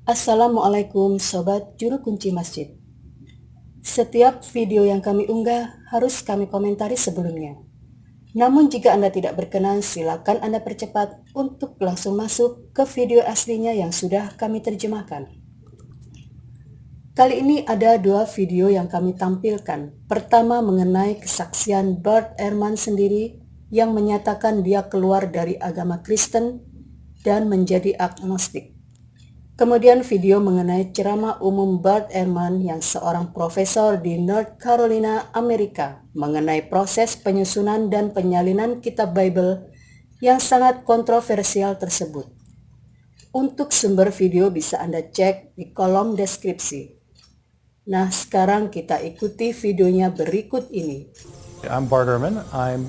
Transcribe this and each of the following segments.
Assalamualaikum Sobat Juru Kunci Masjid. Setiap video yang kami unggah harus kami komentari sebelumnya. Namun jika Anda tidak berkenan, silakan Anda percepat untuk langsung masuk ke video aslinya yang sudah kami terjemahkan. Kali ini ada dua video yang kami tampilkan. Pertama mengenai kesaksian Erhman sendiri yang menyatakan dia keluar dari agama Kristen dan menjadi agnostik. Kemudian video mengenai ceramah umum Erhman yang seorang profesor di North Carolina, Amerika mengenai proses penyusunan dan penyalinan kitab Bible yang sangat kontroversial tersebut. Untuk sumber video bisa Anda cek di kolom deskripsi. Nah, sekarang kita ikuti videonya berikut ini. I'm Bart Ehrman. I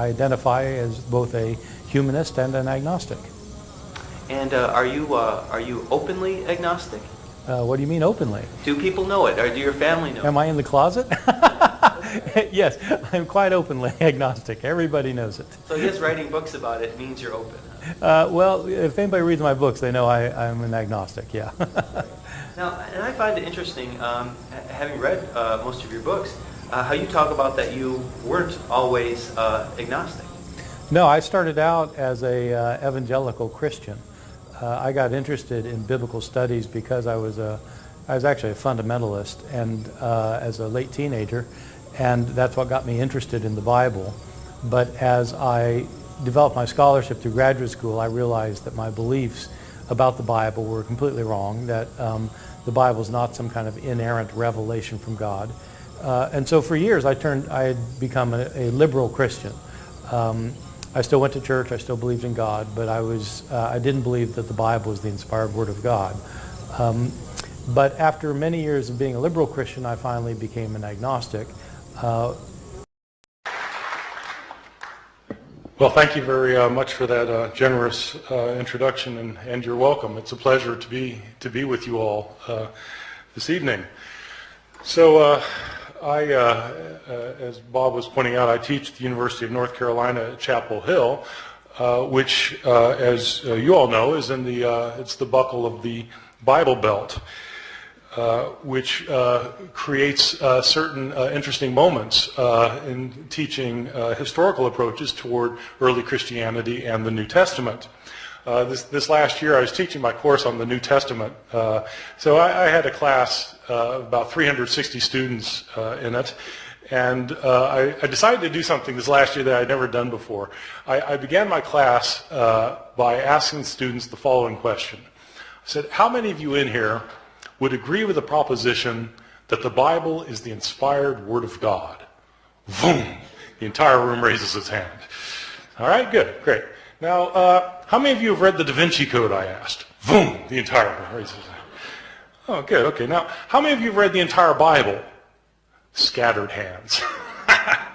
identify as both a humanist and an agnostic. And are you openly agnostic? What do you mean openly? Do people know it, or do your family know it? Am I in the closet? Yes, I'm quite openly agnostic. Everybody knows it. So I guess writing books about it means you're open. Well, if anybody reads my books, they know I'm an agnostic, yeah. Now, and I find it interesting, having read most of your books, how you talk about that you weren't always agnostic. No, I started out as a evangelical Christian. I got interested in biblical studies because I was actually a fundamentalist and as a late teenager, and that's what got me interested in the Bible. But as I developed my scholarship through graduate school, I realized that my beliefs about the Bible were completely wrong, that the Bible is not some kind of inerrant revelation from God. And so for years I had become a liberal Christian. I still went to church, I still believed in God, but I didn't believe that the Bible was the inspired Word of God. But after many years of being a liberal Christian, I finally became an agnostic. Well, thank you very much for that generous introduction, and you're welcome. It's a pleasure to be with you all this evening. So, as Bob was pointing out, I teach at the University of North Carolina at Chapel Hill, which, as you all know, is in it's the buckle of the Bible Belt, which creates certain interesting moments in teaching historical approaches toward early Christianity and the New Testament. This last year I was teaching my course on the New Testament, so I had a class about 360 students in it, and I decided to do something this last year that I'd never done before. I began my class by asking students the following question. I said, how many of you in here would agree with the proposition that the Bible is the inspired Word of God? Boom! The entire room raises its hand. All right, good, great. Now, how many of you have read the Da Vinci Code, I asked? Boom! The entire room raises its hand. Oh, good, okay. Now, how many of you have read the entire Bible? Scattered hands.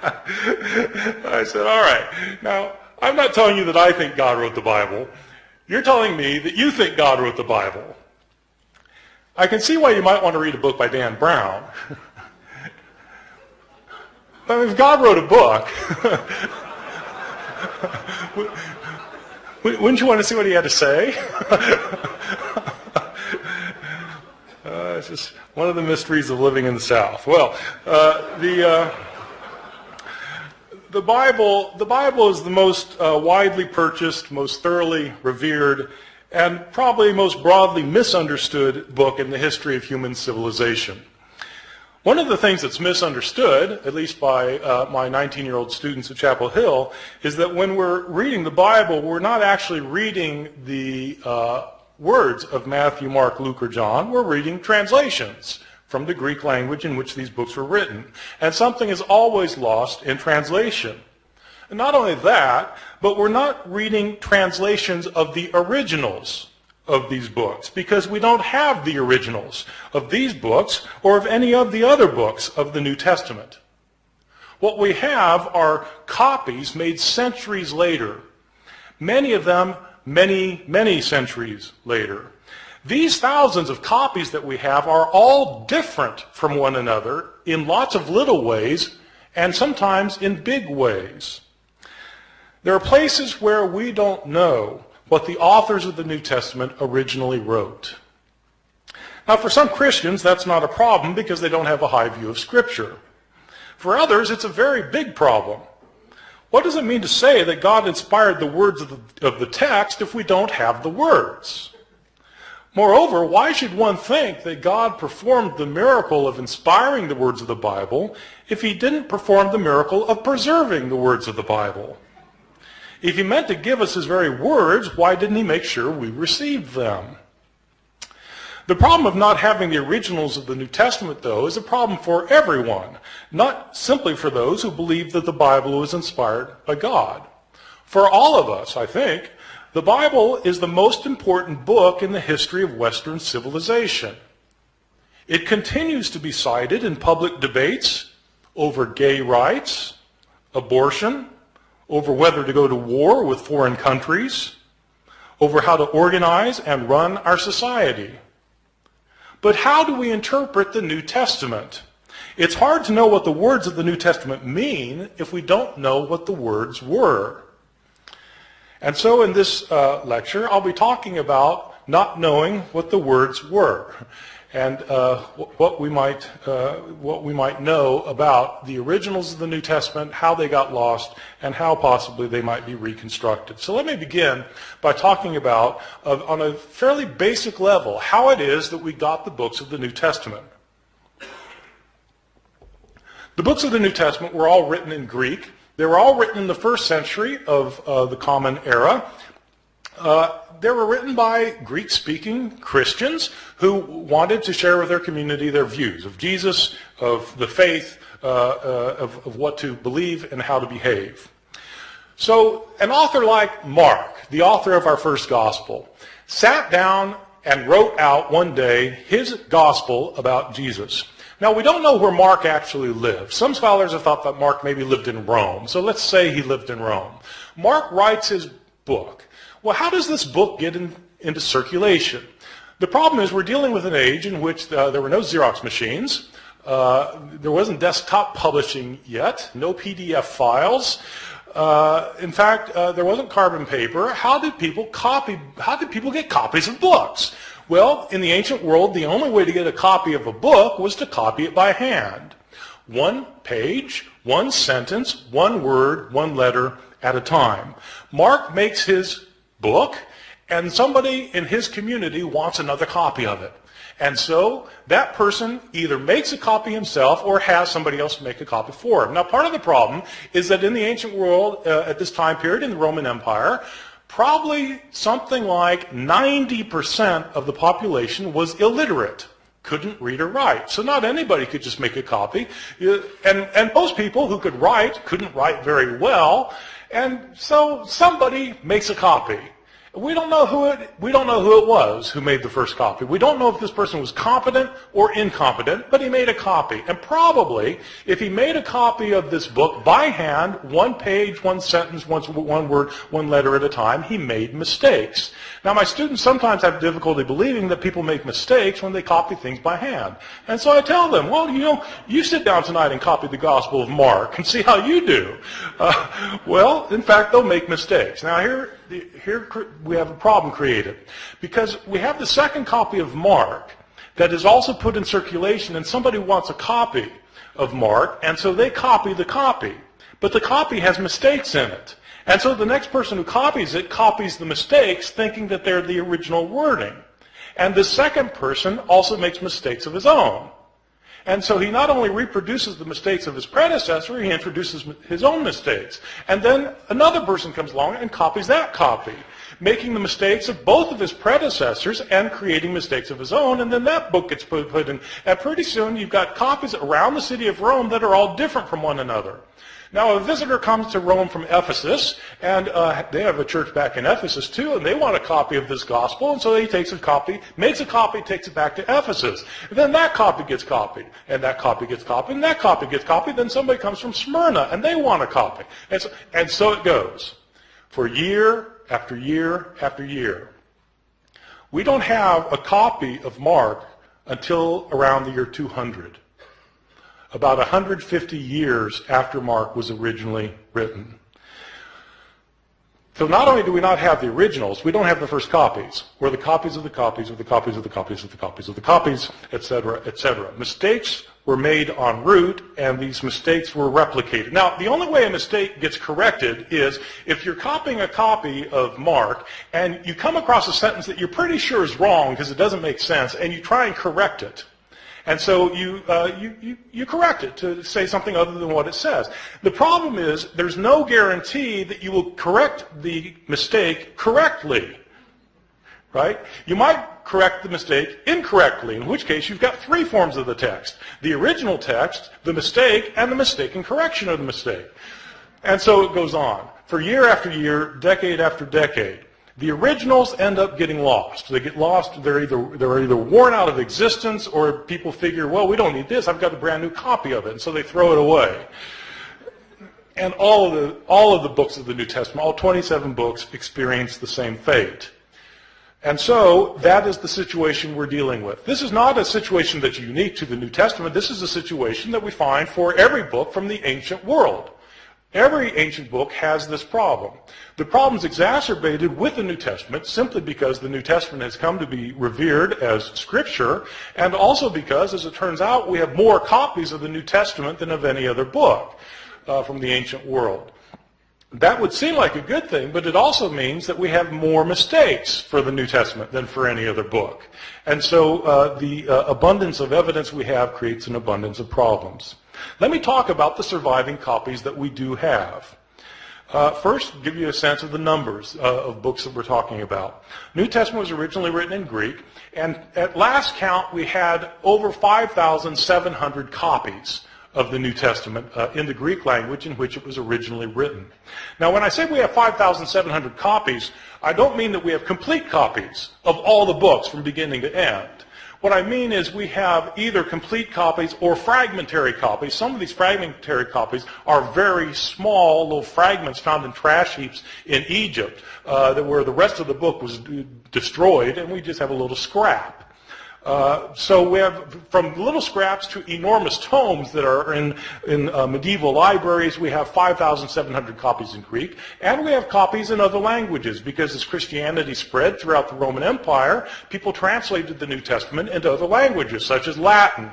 I said, all right. Now, I'm not telling you that I think God wrote the Bible. You're telling me that you think God wrote the Bible. I can see why you might want to read a book by Dan Brown. But if God wrote a book, wouldn't you want to see what he had to say? It's just one of the mysteries of living in the South. Well, the Bible is the most widely purchased, most thoroughly revered, and probably most broadly misunderstood book in the history of human civilization. One of the things that's misunderstood, at least by my 19-year-old students at Chapel Hill, is that when we're reading the Bible, we're not actually reading the words of Matthew, Mark, Luke, or John. We're reading translations from the Greek language in which these books were written. And something is always lost in translation. And not only that, but we're not reading translations of the originals of these books, because we don't have the originals of these books or of any of the other books of the New Testament. What we have are copies made centuries later, many of them many centuries later. These thousands of copies that we have are all different from one another in lots of little ways and sometimes in big ways. There are places where we don't know what the authors of the New Testament originally wrote. Now, for some Christians, that's not a problem because they don't have a high view of Scripture. For others, it's a very big problem. What does it mean to say that God inspired the words of the text if we don't have the words? Moreover, why should one think that God performed the miracle of inspiring the words of the Bible if he didn't perform the miracle of preserving the words of the Bible? If he meant to give us his very words, why didn't he make sure we received them? The problem of not having the originals of the New Testament, though, is a problem for everyone, not simply for those who believe that the Bible was inspired by God. For all of us, I think, the Bible is the most important book in the history of Western civilization. It continues to be cited in public debates over gay rights, abortion, over whether to go to war with foreign countries, over how to organize and run our society. But how do we interpret the New Testament? It's hard to know what the words of the New Testament mean if we don't know what the words were. And so in this lecture, I'll be talking about not knowing what the words were and what we might know about the originals of the New Testament, how they got lost, and how possibly they might be reconstructed. So let me begin by talking about, on a fairly basic level, how it is that we got the books of the New Testament. The books of the New Testament were all written in Greek. They were all written in the first century of the Common Era. They were written by Greek-speaking Christians who wanted to share with their community their views of Jesus, of the faith, of what to believe and how to behave. So an author like Mark, the author of our first gospel, sat down and wrote out one day his gospel about Jesus. Now, we don't know where Mark actually lived. Some scholars have thought that Mark maybe lived in Rome. So let's say he lived in Rome. Mark writes his book. Well, how does this book get into circulation? The problem is we're dealing with an age in which there were no Xerox machines. There wasn't desktop publishing yet, no PDF files. In fact, there wasn't carbon paper. How did people get copies of books? Well, in the ancient world, the only way to get a copy of a book was to copy it by hand. One page, one sentence, one word, one letter at a time. Mark makes his book, and somebody in his community wants another copy of it. And so that person either makes a copy himself or has somebody else make a copy for him. Now, part of the problem is that in the ancient world, at this time period in the Roman Empire, probably something like 90% of the population was illiterate, couldn't read or write. So not anybody could just make a copy. And most people who could write couldn't write very well. And so somebody makes a copy. We don't know who it was who made the first copy. We don't know if this person was competent or incompetent, but he made a copy. And probably, if he made a copy of this book by hand, one page, one sentence, one word, one letter at a time, he made mistakes. Now, my students sometimes have difficulty believing that people make mistakes when they copy things by hand. And so I tell them, well, you sit down tonight and copy the Gospel of Mark and see how you do. Well, in fact, they'll make mistakes. Now, here we have a problem created because we have the second copy of Mark that is also put in circulation, and somebody wants a copy of Mark, and so they copy the copy. But the copy has mistakes in it. And so the next person who copies it copies the mistakes thinking that they're the original wording. And the second person also makes mistakes of his own. And so he not only reproduces the mistakes of his predecessor, he introduces his own mistakes. And then another person comes along and copies that copy, making the mistakes of both of his predecessors and creating mistakes of his own. And then that book gets put in. And pretty soon you've got copies around the city of Rome that are all different from one another. Now, a visitor comes to Rome from Ephesus, and they have a church back in Ephesus too, and they want a copy of this gospel, and so he takes a copy, makes a copy, takes it back to Ephesus. And then that copy gets copied, and that copy gets copied, and that copy gets copied. Then somebody comes from Smyrna, and they want a copy. And so it goes for year after year after year. We don't have a copy of Mark until around the year 200. About 150 years after Mark was originally written. So not only do we not have the originals, we don't have the first copies, or the copies of the copies of the copies of the copies of the copies of the copies, etc., etc. Mistakes were made en route, and these mistakes were replicated. Now, the only way a mistake gets corrected is if you're copying a copy of Mark, and you come across a sentence that you're pretty sure is wrong because it doesn't make sense, and you try and correct it. And so you correct it to say something other than what it says. The problem is there's no guarantee that you will correct the mistake correctly, right? You might correct the mistake incorrectly, in which case you've got three forms of the text: the original text, the mistake, and the mistaken correction of the mistake. And so it goes on. For year after year, decade after decade, the originals end up getting lost. They get lost. They're either worn out of existence, or people figure, well, we don't need this. I've got a brand new copy of it, and so they throw it away. And all of the books of the New Testament, all 27 books, experience the same fate. And so that is the situation we're dealing with. This is not a situation that's unique to the New Testament. This is a situation that we find for every book from the ancient world. Every ancient book has this problem. The problem is exacerbated with the New Testament simply because the New Testament has come to be revered as Scripture, and also because, as it turns out, we have more copies of the New Testament than of any other book from the ancient world. That would seem like a good thing, but it also means that we have more mistakes for the New Testament than for any other book. And so the abundance of evidence we have creates an abundance of problems. Let me talk about the surviving copies that we do have. First, give you a sense of the numbers of books that we're talking about. New Testament was originally written in Greek, and at last count we had over 5,700 copies of the New Testament in the Greek language in which it was originally written. Now, when I say we have 5,700 copies, I don't mean that we have complete copies of all the books from beginning to end. What I mean is we have either complete copies or fragmentary copies. Some of these fragmentary copies are very small little fragments found in trash heaps in Egypt where the rest of the book was destroyed, and we just have a little scrap. So we have from little scraps to enormous tomes that are in medieval libraries. We have 5,700 copies in Greek, and we have copies in other languages because as Christianity spread throughout the Roman Empire, people translated the New Testament into other languages, such as Latin.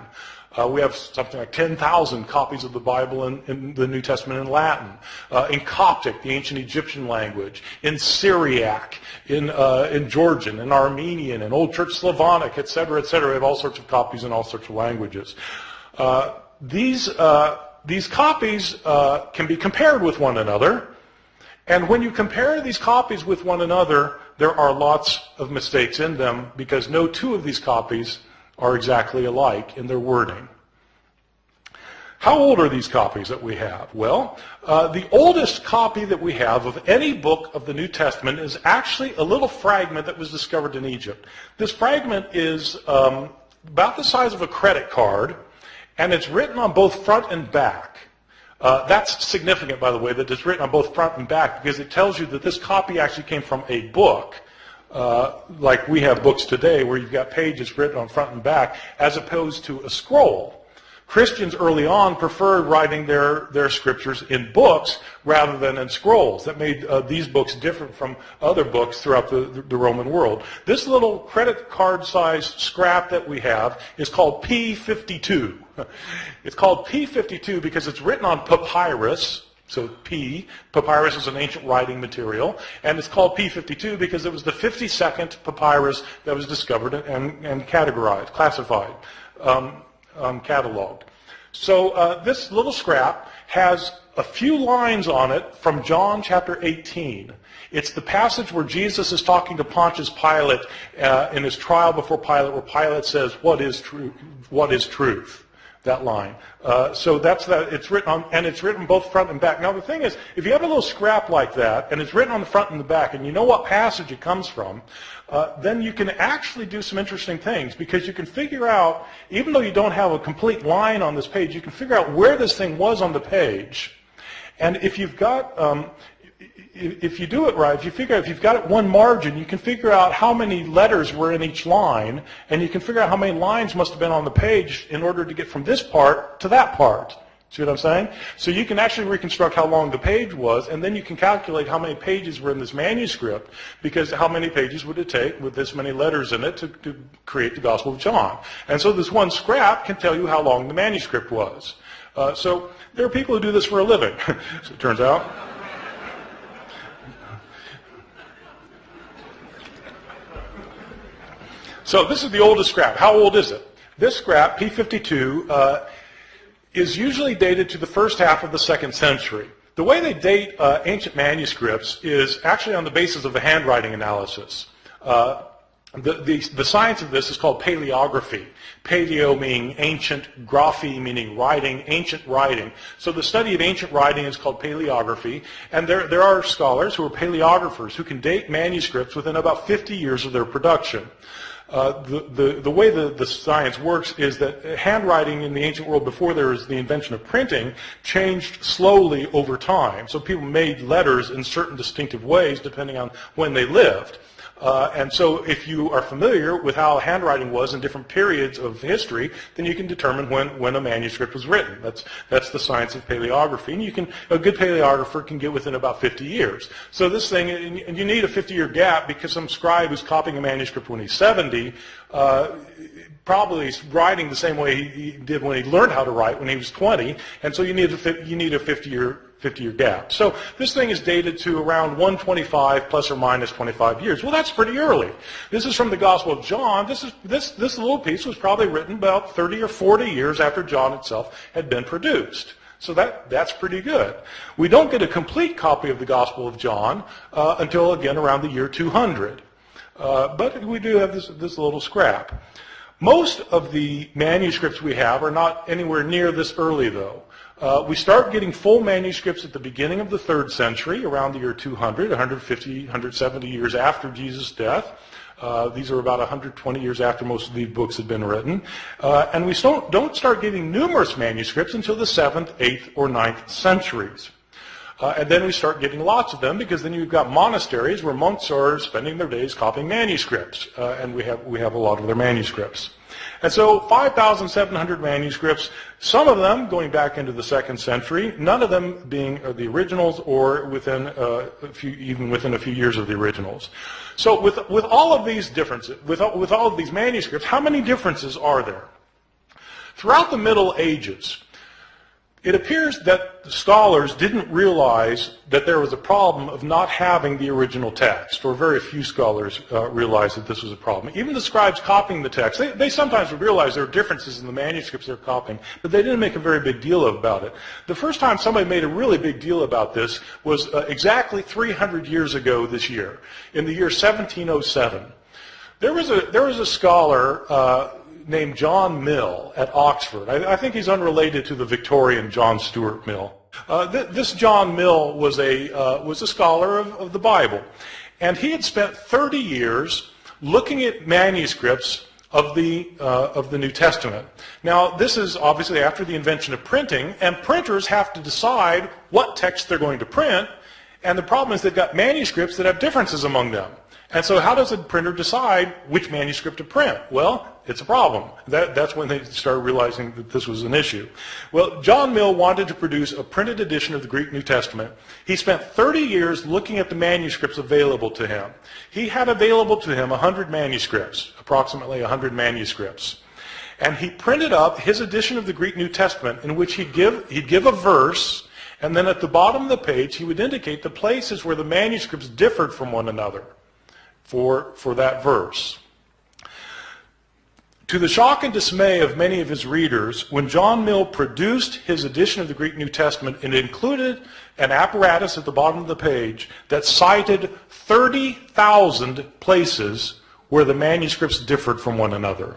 We have something like 10,000 copies of the Bible in the New Testament in Latin, in Coptic, the ancient Egyptian language, in Syriac, in Georgian, in Armenian, in Old Church Slavonic, etc., etc. We have all sorts of copies in all sorts of languages. These copies can be compared with one another, and when you compare these copies with one another, there are lots of mistakes in them because no two of these copies are exactly alike in their wording. How old are these copies that we have? Well, the oldest copy that we have of any book of the New Testament is actually a little fragment that was discovered in Egypt. This fragment is about the size of a credit card, and it's written on both front and back. That's significant, by the way, that it's written on both front and back because it tells you that this copy actually came from a book. Like we have books today where you've got pages written on front and back as opposed to a scroll. Christians early on preferred writing their scriptures in books rather than in scrolls. That made these books different from other books throughout the Roman world. This little credit card sized scrap that we have is called P52. It's called P52 because it's written on papyrus. So papyrus is an ancient writing material, and it's called P52 because it was the 52nd papyrus that was discovered and categorized, classified, cataloged. So this little scrap has a few lines on it from John chapter 18. It's the passage where Jesus is talking to Pontius Pilate in his trial before Pilate, where Pilate says, "What is truth? What is truth?" That line. So that's that. It's written on, and it's written both front and back. Now the thing is, if you have a little scrap like that, and it's written on the front and the back, and you know what passage it comes from, then you can actually do some interesting things because you can figure out, even though you don't have a complete line on this page, you can figure out where this thing was on the page. And if you've got, if you do it right, if you figure out if you've got it one margin, you can figure out how many letters were in each line, and you can figure out how many lines must have been on the page in order to get from this part to that part. See what I'm saying? So you can actually reconstruct how long the page was, and then you can calculate how many pages were in this manuscript, because how many pages would it take with this many letters in it to create the Gospel of John. And so this one scrap can tell you how long the manuscript was. So there are people who do this for a living, so it turns out. So this is the oldest scrap. How old is it? This scrap, P52, is usually dated to the first half of the 2nd century. The way they date ancient manuscripts is actually on the basis of a handwriting analysis. The science of this is called paleography. Paleo meaning ancient, graphy meaning writing, ancient writing. So the study of ancient writing is called paleography, and there are scholars who are paleographers who can date manuscripts within about 50 years of their production. The way the science works is that handwriting in the ancient world before there was the invention of printing changed slowly over time. So people made letters in certain distinctive ways depending on when they lived. And so if you are familiar with how handwriting was in different periods of history, then you can determine when a manuscript was written. That's the science of paleography. And a good paleographer can get within about 50 years. So this thing, and you need a 50-year gap because some scribe who's copying a manuscript when he's 70, probably is writing the same way he did when he learned how to write when he was 20, and so you need a 50-year gap. So this thing is dated to around 125 plus or minus 25 years. Well, that's pretty early. This is from the Gospel of John. This little piece was probably written about 30 or 40 years after John itself had been produced. So that's pretty good. We don't get a complete copy of the Gospel of John until, again, around the year 200. But we do have this little scrap. Most of the manuscripts we have are not anywhere near this early, though. We start getting full manuscripts at the beginning of the 3rd century, around the year 200, 150, 170 years after Jesus' death. These are about 120 years after most of these books had been written. And we don't start getting numerous manuscripts until the 7th, 8th, or 9th centuries. And then we start getting lots of them, because then you've got monasteries where monks are spending their days copying manuscripts, and we have a lot of their manuscripts. And so 5,700 manuscripts, some of them going back into the 2nd century, none of them being the originals or even within a few years of the originals. So with all of these differences, with all of these manuscripts, how many differences are there? Throughout the Middle Ages, it appears that the scholars didn't realize that there was a problem of not having the original text, or very few scholars realized that this was a problem. Even the scribes copying the text, they sometimes would realize there were differences in the manuscripts they're copying, but they didn't make a very big deal about it. The first time somebody made a really big deal about this was exactly 300 years ago this year, in the year 1707. There was a scholar named John Mill at Oxford. I think he's unrelated to the Victorian John Stuart Mill. This John Mill was a scholar of the Bible, and he had spent 30 years looking at manuscripts of the New Testament. Now, this is obviously after the invention of printing, and printers have to decide what text they're going to print, and the problem is they've got manuscripts that have differences among them. And so how does a printer decide which manuscript to print? Well, it's a problem. That's when they started realizing that this was an issue. Well, John Mill wanted to produce a printed edition of the Greek New Testament. He spent 30 years looking at the manuscripts available to him. He had available to him 100 manuscripts, approximately 100 manuscripts. And he printed up his edition of the Greek New Testament, in which he'd give a verse, and then at the bottom of the page he would indicate the places where the manuscripts differed from one another for that verse. To the shock and dismay of many of his readers, when John Mill produced his edition of the Greek New Testament, it included an apparatus at the bottom of the page that cited 30,000 places where the manuscripts differed from one another.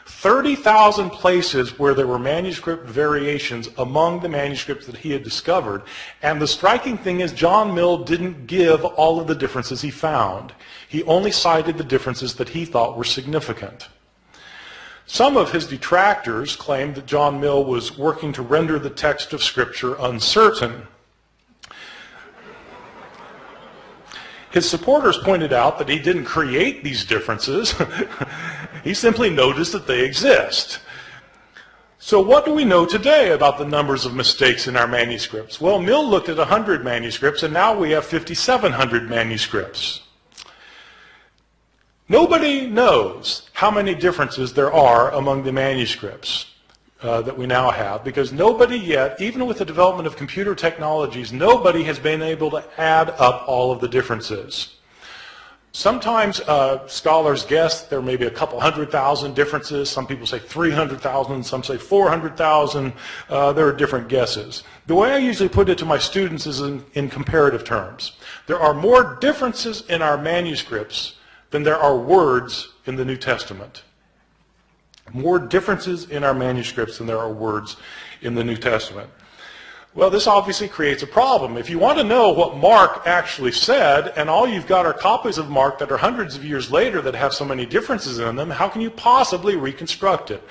30,000 places where there were manuscript variations among the manuscripts that he had discovered. And the striking thing is, John Mill didn't give all of the differences he found. He only cited the differences that he thought were significant. Some of his detractors claimed that John Mill was working to render the text of Scripture uncertain. His supporters pointed out that he didn't create these differences. He simply noticed that they exist. So what do we know today about the numbers of mistakes in our manuscripts? Well, Mill looked at 100 manuscripts, and now we have 5,700 manuscripts. Nobody knows how many differences there are among the manuscripts that we now have, because nobody yet, even with the development of computer technologies, nobody has been able to add up all of the differences. Sometimes scholars guess there may be a couple 100,000 differences. Some people say 300,000, some say 400,000. There are different guesses. The way I usually put it to my students is in comparative terms. There are more differences in our manuscripts than there are words in the New Testament. More differences in our manuscripts than there are words in the New Testament. Well, this obviously creates a problem. If you want to know what Mark actually said, and all you've got are copies of Mark that are hundreds of years later that have so many differences in them, how can you possibly reconstruct it?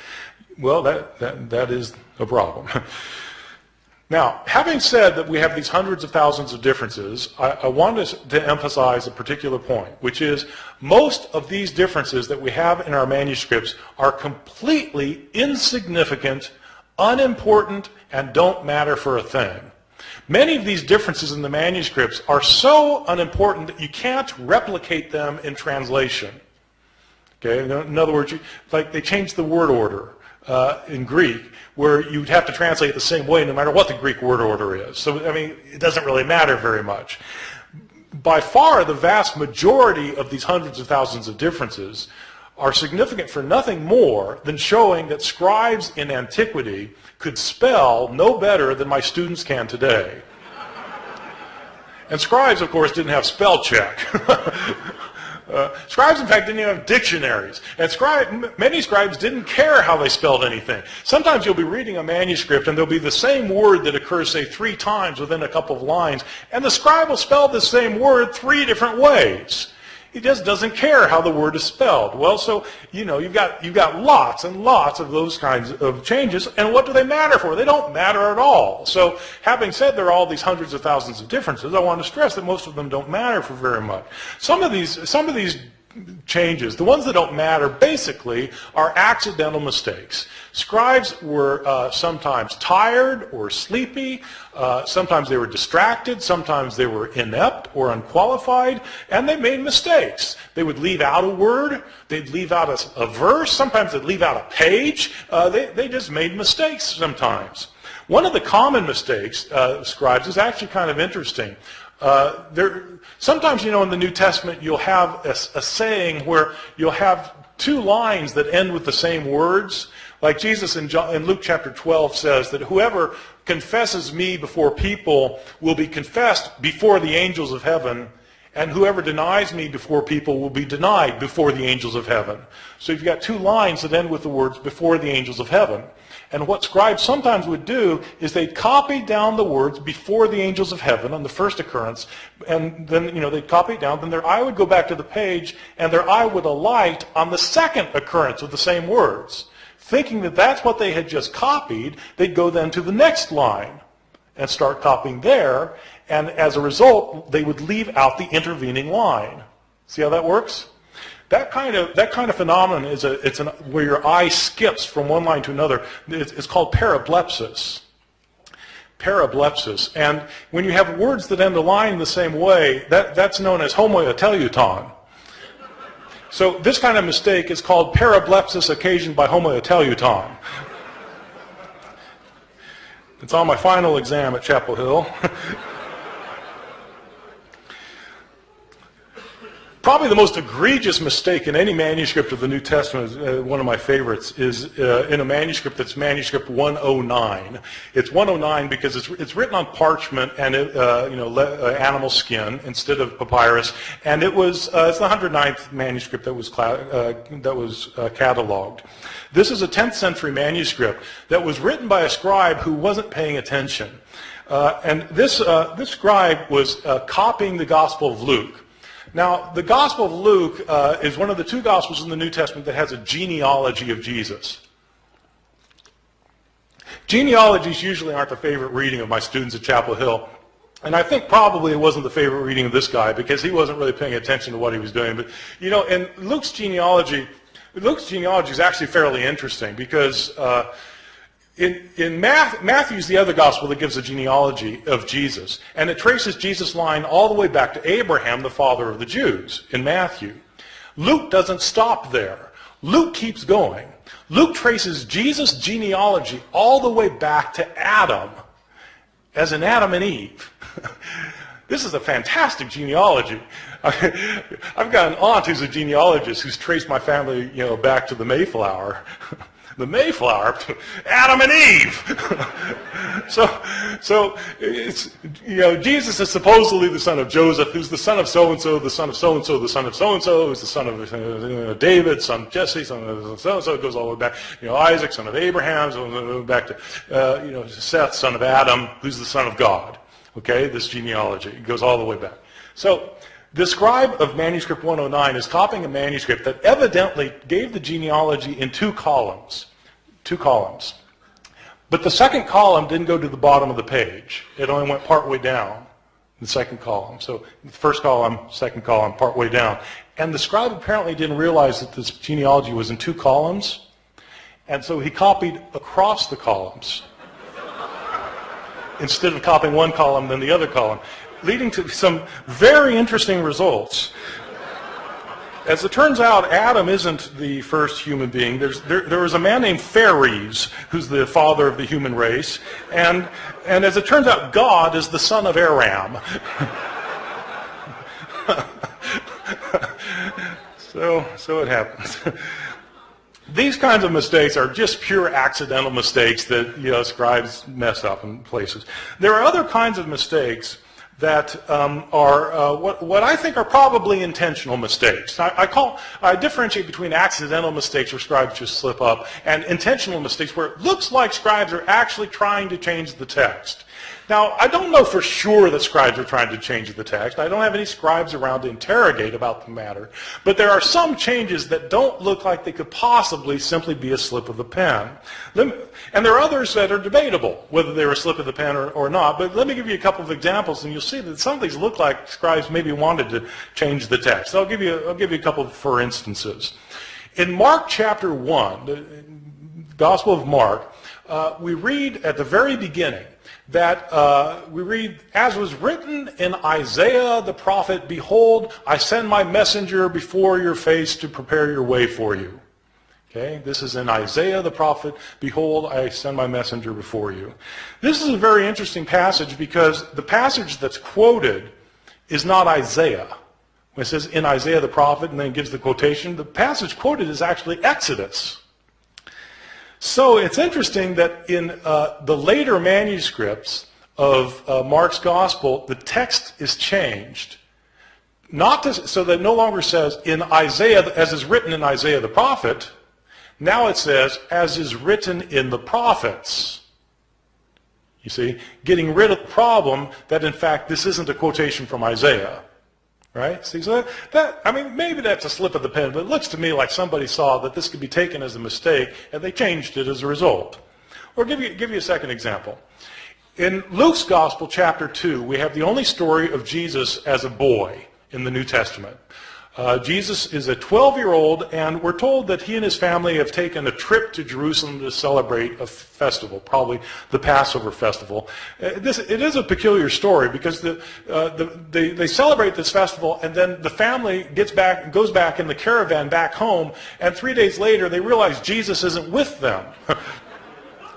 Well, that is a problem. Now, having said that we have these hundreds of thousands of differences, I want to emphasize a particular point, which is most of these differences that we have in our manuscripts are completely insignificant, unimportant, and don't matter for a thing. Many of these differences in the manuscripts are so unimportant that you can't replicate them in translation. Okay? In other words, like they changed the word order in Greek, where you'd have to translate it the same way no matter what the Greek word order is. So, I mean, it doesn't really matter very much. By far, the vast majority of these hundreds of thousands of differences are significant for nothing more than showing that scribes in antiquity could spell no better than my students can today. And scribes, of course, didn't have spell check. Scribes, in fact, didn't even have dictionaries. And many scribes didn't care how they spelled anything. Sometimes you'll be reading a manuscript and there'll be the same word that occurs, say, 3 times within a couple of lines, and the scribe will spell the same word 3 different ways. He just doesn't care how the word is spelled. Well, so, you know, you've got lots and lots of those kinds of changes, and what do they matter for? They don't matter at all. So, having said there are all these hundreds of thousands of differences, I want to stress that most of them don't matter for very much. Some of these changes, the ones that don't matter, basically are accidental mistakes. Scribes were sometimes tired or sleepy, sometimes they were distracted, sometimes they were inept or unqualified, and they made mistakes. They would leave out a word, they'd leave out a verse, sometimes they'd leave out a page. They just made mistakes sometimes. One of the common mistakes of scribes is actually kind of interesting. Sometimes, you know, in the New Testament, you'll have a saying where you'll have 2 lines that end with the same words. Like Jesus in Luke chapter 12 says that whoever confesses me before people will be confessed before the angels of heaven, and whoever denies me before people will be denied before the angels of heaven. So you've got 2 lines that end with the words before the angels of heaven. And what scribes sometimes would do is they'd copy down the words before the angels of heaven on the first occurrence, and then, you know, they'd copy it down, then their eye would go back to the page, and their eye would alight on the second occurrence of the same words. Thinking that that's what they had just copied, they'd go then to the next line and start copying there, and as a result, they would leave out the intervening line. See how that works? That kind of phenomenon is where your eye skips from one line to another. It's called parablepsis. Parablepsis. And when you have words that end the line the same way, that's known as homoteleuton. So this kind of mistake is called parablepsis occasioned by homoteleuton. It's on my final exam at Chapel Hill. Probably the most egregious mistake in any manuscript of the New Testament, one of my favorites, is in a manuscript that's manuscript 109. It's 109 because it's written on parchment and animal skin instead of papyrus, and it's the 109th manuscript that was cataloged. This is a 10th century manuscript that was written by a scribe who wasn't paying attention, and this scribe was copying the Gospel of Luke. Now, the Gospel of Luke is one of the 2 Gospels in the New Testament that has a genealogy of Jesus. Genealogies usually aren't the favorite reading of my students at Chapel Hill, and I think probably it wasn't the favorite reading of this guy because he wasn't really paying attention to what he was doing. But, you know, in Luke's genealogy is actually fairly interesting because Matthew's the other gospel that gives a genealogy of Jesus, and it traces Jesus' line all the way back to Abraham, the father of the Jews, in Matthew. Luke doesn't stop there. Luke keeps going. Luke traces Jesus' genealogy all the way back to Adam, as in Adam and Eve. This is a fantastic genealogy. I've got an aunt who's a genealogist who's traced my family, back to the Mayflower. The Mayflower, Adam and Eve. So it's, Jesus is supposedly the son of Joseph, who's the son of so-and-so, the son of so-and-so, the son of so-and-so, who's the son of David, son of Jesse, son of so-and-so. It goes all the way back. Isaac, son of Abraham, so back to, Seth, son of Adam, who's the son of God. Okay, this genealogy. It goes all the way back. So the scribe of manuscript 109 is copying a manuscript that evidently gave the genealogy in two columns. But the second column didn't go to the bottom of the page. It only went partway down, the second column. So the first column, second column, partway down. And the scribe apparently didn't realize that this genealogy was in two columns, and so he copied across the columns instead of copying one column then the other column, leading to some very interesting results. As it turns out, Adam isn't the first human being. There was a man named Phares, who's the father of the human race, and as it turns out, God is the son of Aram. So it happens. These kinds of mistakes are just pure accidental mistakes that scribes mess up in places. There are other kinds of mistakes that are what I think are probably intentional mistakes. I differentiate between accidental mistakes where scribes just slip up and intentional mistakes where it looks like scribes are actually trying to change the text. Now, I don't know for sure that scribes are trying to change the text. I don't have any scribes around to interrogate about the matter. But there are some changes that don't look like they could possibly simply be a slip of the pen. And there are others that are debatable, whether they were a slip of the pen or not. But let me give you a couple of examples, and you'll see that some of these look like scribes maybe wanted to change the text. I'll give you a couple for instances. In Mark chapter 1, the Gospel of Mark, we read at the very beginning that we read, as was written in Isaiah the prophet, behold, I send my messenger before your face to prepare your way for you. Okay, this is in Isaiah the prophet, behold, I send my messenger before you. This is a very interesting passage because the passage that's quoted is not Isaiah. When it says in Isaiah the prophet and then it gives the quotation, the passage quoted is actually Exodus. So it's interesting that in the later manuscripts of Mark's gospel, the text is changed. So that it no longer says in Isaiah, as is written in Isaiah the prophet, now it says as is written in the prophets. You see, getting rid of the problem that in fact this isn't a quotation from Isaiah. Right? See, so maybe that's a slip of the pen, but it looks to me like somebody saw that this could be taken as a mistake, and they changed it as a result. Or give you a second example. In Luke's Gospel, chapter 2, we have the only story of Jesus as a boy in the New Testament. Jesus is a 12-year-old, and we're told that he and his family have taken a trip to Jerusalem to celebrate a festival, probably the Passover festival. It is a peculiar story because they celebrate this festival, and then the family goes back in the caravan back home, and 3 days later they realize Jesus isn't with them.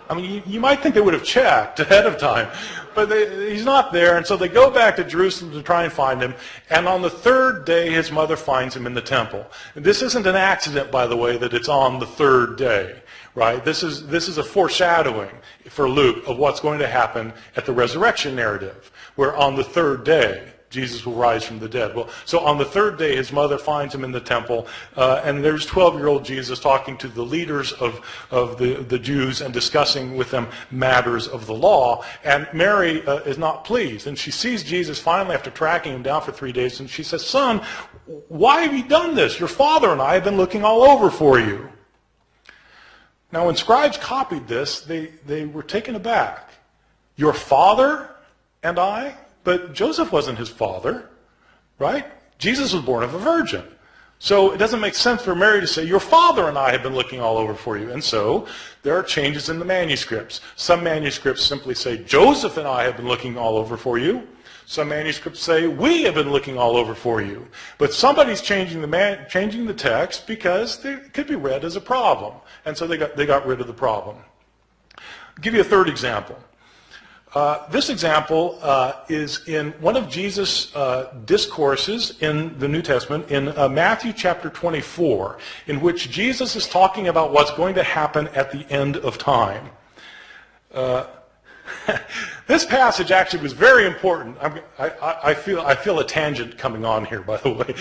I mean, you might think they would have checked ahead of time, but he's not there, and so they go back to Jerusalem to try and find him, and on the third day his mother finds him in the temple. And this isn't an accident, by the way, that it's on the third day, right? This is a foreshadowing for Luke of what's going to happen at the resurrection narrative, where on the third day Jesus will rise from the dead. Well, so on the third day, his mother finds him in the temple, and there's 12-year-old Jesus talking to the leaders of the Jews and discussing with them matters of the law. And Mary is not pleased, and she sees Jesus finally after tracking him down for 3 days, and she says, "Son, why have you done this? Your father and I have been looking all over for you." Now, when scribes copied this, they were taken aback. Your father and I? But Joseph wasn't his father, right? Jesus was born of a virgin. So it doesn't make sense for Mary to say, your father and I have been looking all over for you. And so there are changes in the manuscripts. Some manuscripts simply say, Joseph and I have been looking all over for you. Some manuscripts say, we have been looking all over for you. But somebody's changing the text because it could be read as a problem. And so they got rid of the problem. I'll give you a third example. This example is in one of Jesus' discourses in the New Testament, in Matthew chapter 24, in which Jesus is talking about what's going to happen at the end of time. This passage actually was very important. I feel a tangent coming on here, by the way.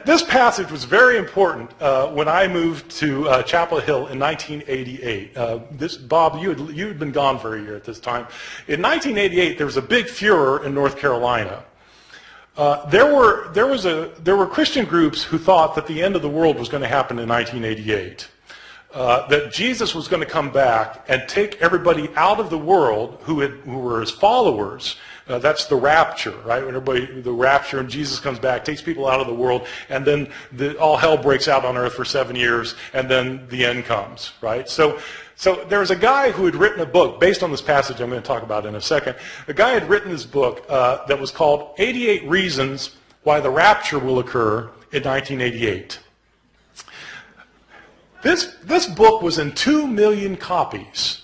This passage was very important when I moved to Chapel Hill in 1988. Bob, you had been gone for a year at this time. In 1988, there was a big furor in North Carolina. There were Christian groups who thought that the end of the world was going to happen in 1988. That Jesus was going to come back and take everybody out of the world who were his followers. That's the rapture, right? When the rapture, and Jesus comes back, takes people out of the world, and then all hell breaks out on earth for 7 years, and then the end comes, right? So there was a guy who had written a book based on this passage I'm going to talk about in a second. A guy had written this book that was called 88 Reasons Why the Rapture Will Occur in 1988. This book was in 2 million copies.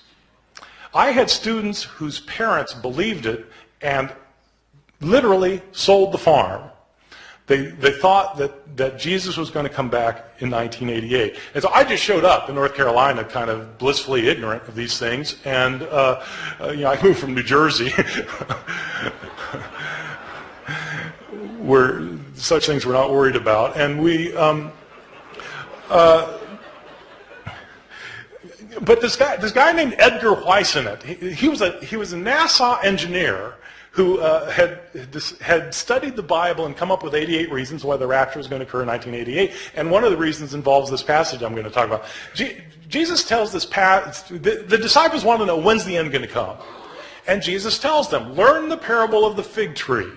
I had students whose parents believed it and literally sold the farm. They thought that Jesus was going to come back in 1988. And so I just showed up in North Carolina kind of blissfully ignorant of these things. And I moved from New Jersey where such things we're not worried about. And but this guy named Edgar Whisenant, he was a NASA engineer who had studied the Bible and come up with 88 reasons why the rapture was going to occur in 1988. And one of the reasons involves this passage I'm going to talk about. Jesus tells this the disciples want to know, when's the end going to come? And Jesus tells them, learn the parable of the fig tree.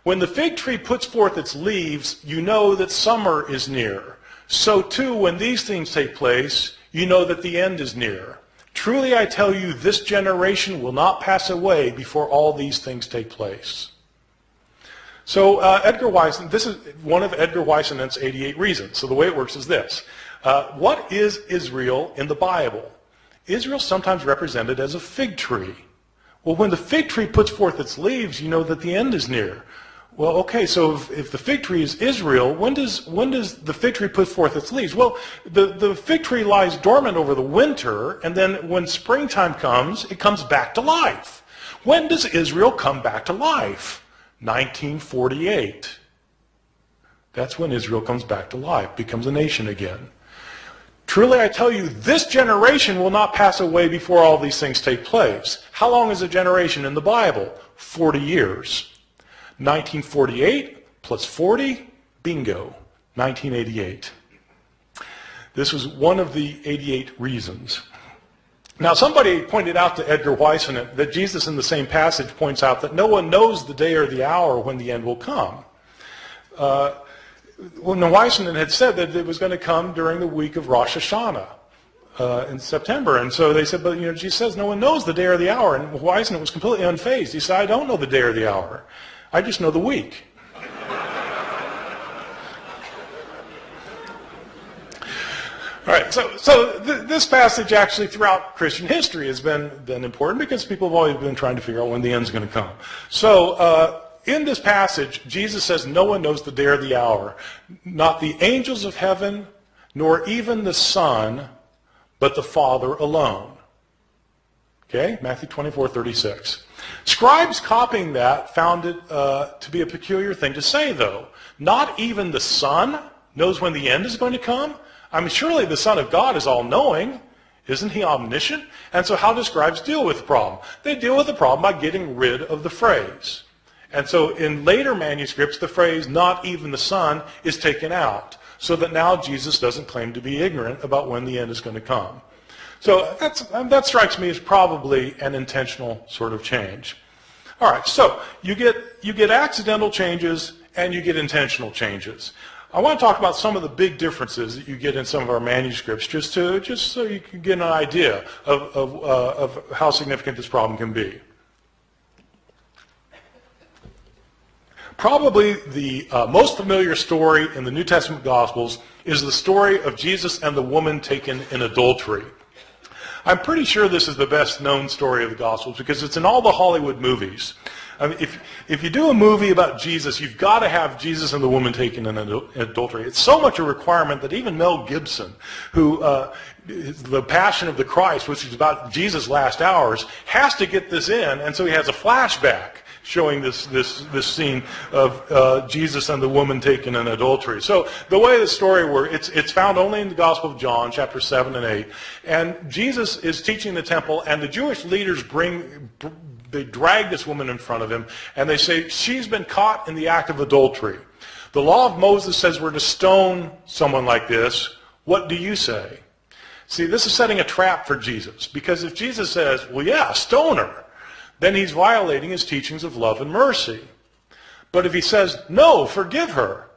When the fig tree puts forth its leaves, you know that summer is near. So too, when these things take place, you know that the end is near. Truly I tell you, this generation will not pass away before all these things take place. So Edgar Whisenant, this is one of Edgar Whisenant's 88 reasons. So the way it works is this. What is Israel in the Bible? Israel is sometimes represented as a fig tree. Well, when the fig tree puts forth its leaves, you know that the end is near. Well, okay, so if the fig tree is Israel, when does the fig tree put forth its leaves? Well, the fig tree lies dormant over the winter, and then when springtime comes, it comes back to life. When does Israel come back to life? 1948. That's when Israel comes back to life, becomes a nation again. Truly I tell you, this generation will not pass away before all these things take place. How long is a generation in the Bible? 40 years. 1948 plus 40, bingo, 1988. This was one of the 88 reasons. Now somebody pointed out to Edgar Whisenant that Jesus in the same passage points out that no one knows the day or the hour when the end will come. When Whisenant had said that it was going to come during the week of Rosh Hashanah in September, and so they said, but Jesus says no one knows the day or the hour, and Whisenant was completely unfazed. He said, I don't know the day or the hour. I just know the week. All right, so this passage actually throughout Christian history has been important because people have always been trying to figure out when the end's going to come. So in this passage, Jesus says no one knows the day or the hour, not the angels of heaven, nor even the Son, but the Father alone. Okay, Matthew 24:36. Scribes copying that found it to be a peculiar thing to say, though. Not even the Son knows when the end is going to come? I mean, surely the Son of God is all-knowing. Isn't he omniscient? And so how do scribes deal with the problem? They deal with the problem by getting rid of the phrase. And so in later manuscripts, the phrase, not even the Son, is taken out, so that now Jesus doesn't claim to be ignorant about when the end is going to come. So that strikes me as probably an intentional sort of change. All right, so you get accidental changes and you get intentional changes. I want to talk about some of the big differences that you get in some of our manuscripts, just so you can get an idea of how significant this problem can be. Probably the most familiar story in the New Testament Gospels is the story of Jesus and the woman taken in adultery. I'm pretty sure this is the best known story of the Gospels because it's in all the Hollywood movies. I mean, if you do a movie about Jesus, you've got to have Jesus and the woman taken in adultery. It's so much a requirement that even Mel Gibson, who The Passion of the Christ, which is about Jesus' last hours, has to get this in, and so he has a flashback showing this scene of Jesus and the woman taken in adultery. So the way the story works, it's found only in the Gospel of John, chapter 7 and 8. And Jesus is teaching the temple, and the Jewish leaders they drag this woman in front of him, and they say, she's been caught in the act of adultery. The law of Moses says we're to stone someone like this. What do you say? See, this is setting a trap for Jesus, because if Jesus says, well, yeah, stone her, then he's violating his teachings of love and mercy. But if he says, no, forgive her,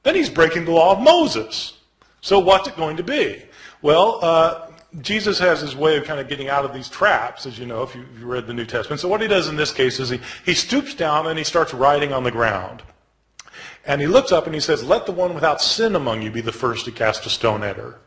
then he's breaking the law of Moses. So what's it going to be? Well, Jesus has his way of kind of getting out of these traps, as you know, if you read the New Testament. So what he does in this case is he stoops down and he starts writing on the ground. And he looks up and he says, let the one without sin among you be the first to cast a stone at her.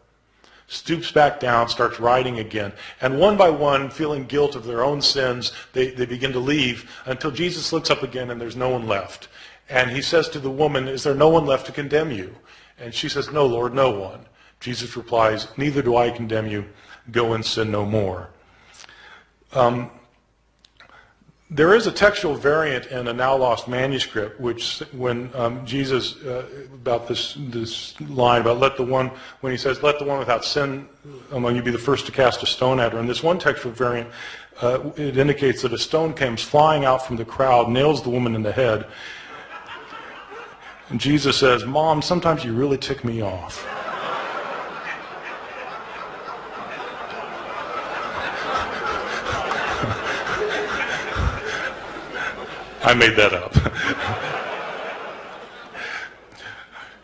Stoops back down, starts writing again. And one by one, feeling guilt of their own sins, they begin to leave until Jesus looks up again and there's no one left. And he says to the woman, is there no one left to condemn you? And she says, no, Lord, no one. Jesus replies, neither do I condemn you. Go and sin no more. There is a textual variant in a now lost manuscript, which when Jesus, about this line about when he says, let the one without sin among you be the first to cast a stone at her. In this one textual variant, it indicates that a stone comes flying out from the crowd, nails the woman in the head. And Jesus says, Mom, sometimes you really tick me off. I made that up.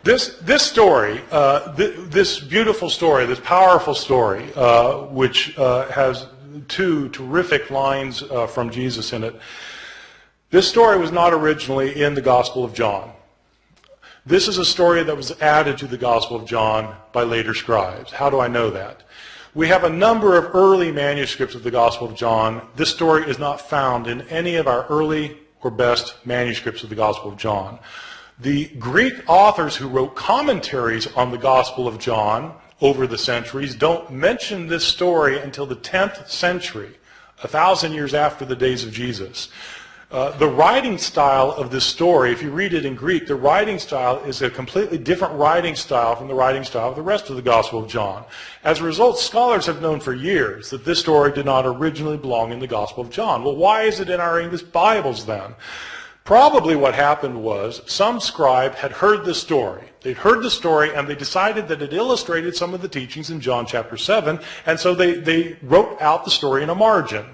This story, this beautiful story, this powerful story, which has two terrific lines from Jesus in it, this story was not originally in the Gospel of John. This is a story that was added to the Gospel of John by later scribes. How do I know that? We have a number of early manuscripts of the Gospel of John. This story is not found in any of our early or best manuscripts of the Gospel of John. The Greek authors who wrote commentaries on the Gospel of John over the centuries don't mention this story until the 10th century, 1,000 years after the days of Jesus. The writing style of this story, if you read it in Greek, the writing style is a completely different writing style from the writing style of the rest of the Gospel of John. As a result, scholars have known for years that this story did not originally belong in the Gospel of John. Well, why is it in our English Bibles then? Probably what happened was some scribe had heard this story. They'd heard the story and they decided that it illustrated some of the teachings in John chapter 7, and so they wrote out the story in a margin.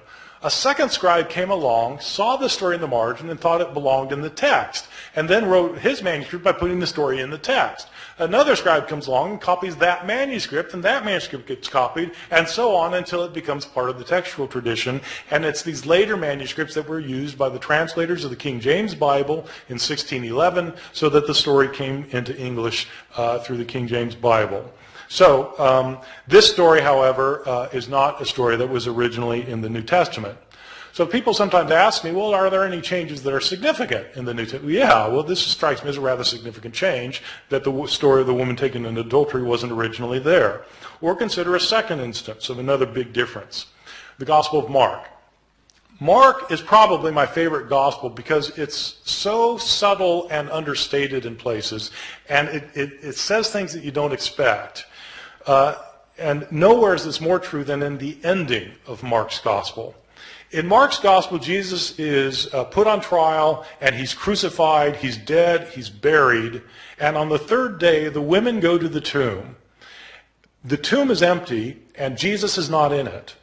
A second scribe came along, saw the story in the margin, and thought it belonged in the text, and then wrote his manuscript by putting the story in the text. Another scribe comes along and copies that manuscript, and that manuscript gets copied, and so on until it becomes part of the textual tradition. And it's these later manuscripts that were used by the translators of the King James Bible in 1611, so that the story came into English through the King James Bible. So this story, however, is not a story that was originally in the New Testament. So people sometimes ask me, well, are there any changes that are significant in the New Testament? Yeah, well, this strikes me as a rather significant change, that the story of the woman taken in adultery wasn't originally there. Or consider a second instance of another big difference, the Gospel of Mark. Mark is probably my favorite gospel because it's so subtle and understated in places, and it says things that you don't expect. And nowhere is this more true than in the ending of Mark's gospel. In Mark's gospel, Jesus is put on trial, and he's crucified, he's dead, he's buried, and on the third day, the women go to the tomb. The tomb is empty, and Jesus is not in it.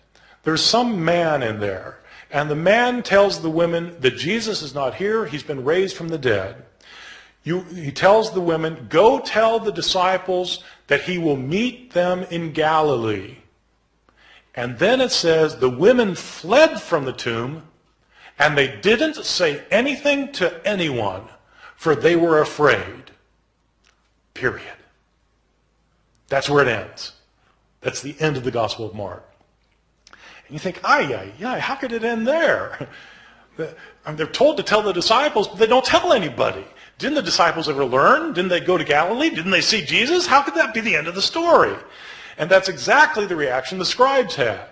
There's some man in there, and the man tells the women that Jesus is not here, he's been raised from the dead. He tells the women, go tell the disciples that he will meet them in Galilee. And then it says the women fled from the tomb, and they didn't say anything to anyone, for they were afraid. Period. That's where it ends. That's the end of the Gospel of Mark. And you think, how could it end there? They're told to tell the disciples, but they don't tell anybody. Didn't the disciples ever learn? Didn't they go to Galilee? Didn't they see Jesus? How could that be the end of the story? And that's exactly the reaction the scribes had.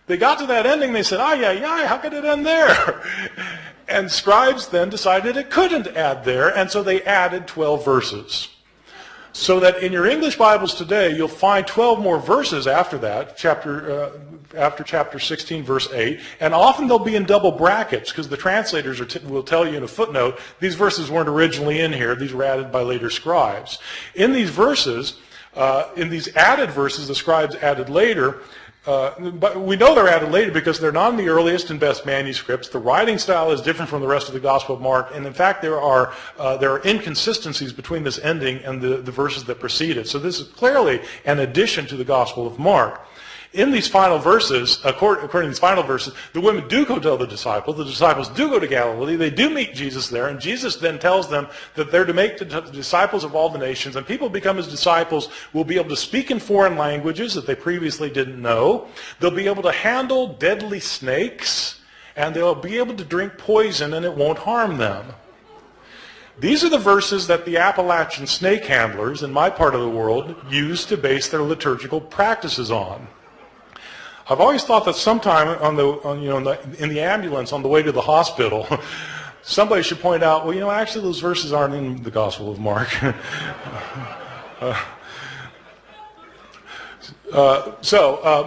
They got to that ending, they said, how could it end there? And scribes then decided it couldn't add there, and so they added 12 verses. So that in your English Bibles today, you'll find 12 more verses after that, after chapter 16, verse 8, and often they'll be in double brackets, because the translators will tell you in a footnote, these verses weren't originally in here, these were added by later scribes. In these verses, in these added verses the scribes added later, but we know they're added later because they're not in the earliest and best manuscripts. The writing style is different from the rest of the Gospel of Mark, and in fact there are inconsistencies between this ending and the verses that precede it. So this is clearly an addition to the Gospel of Mark. In these final verses, according to these final verses, the women do go tell the disciples do go to Galilee, they do meet Jesus there, and Jesus then tells them that they're to make the disciples of all the nations, and people become his disciples will be able to speak in foreign languages that they previously didn't know. They'll be able to handle deadly snakes, and they'll be able to drink poison and it won't harm them. These are the verses that the Appalachian snake handlers in my part of the world use to base their liturgical practices on. I've always thought that sometime in the ambulance on the way to the hospital, somebody should point out, well, actually those verses aren't in the Gospel of Mark.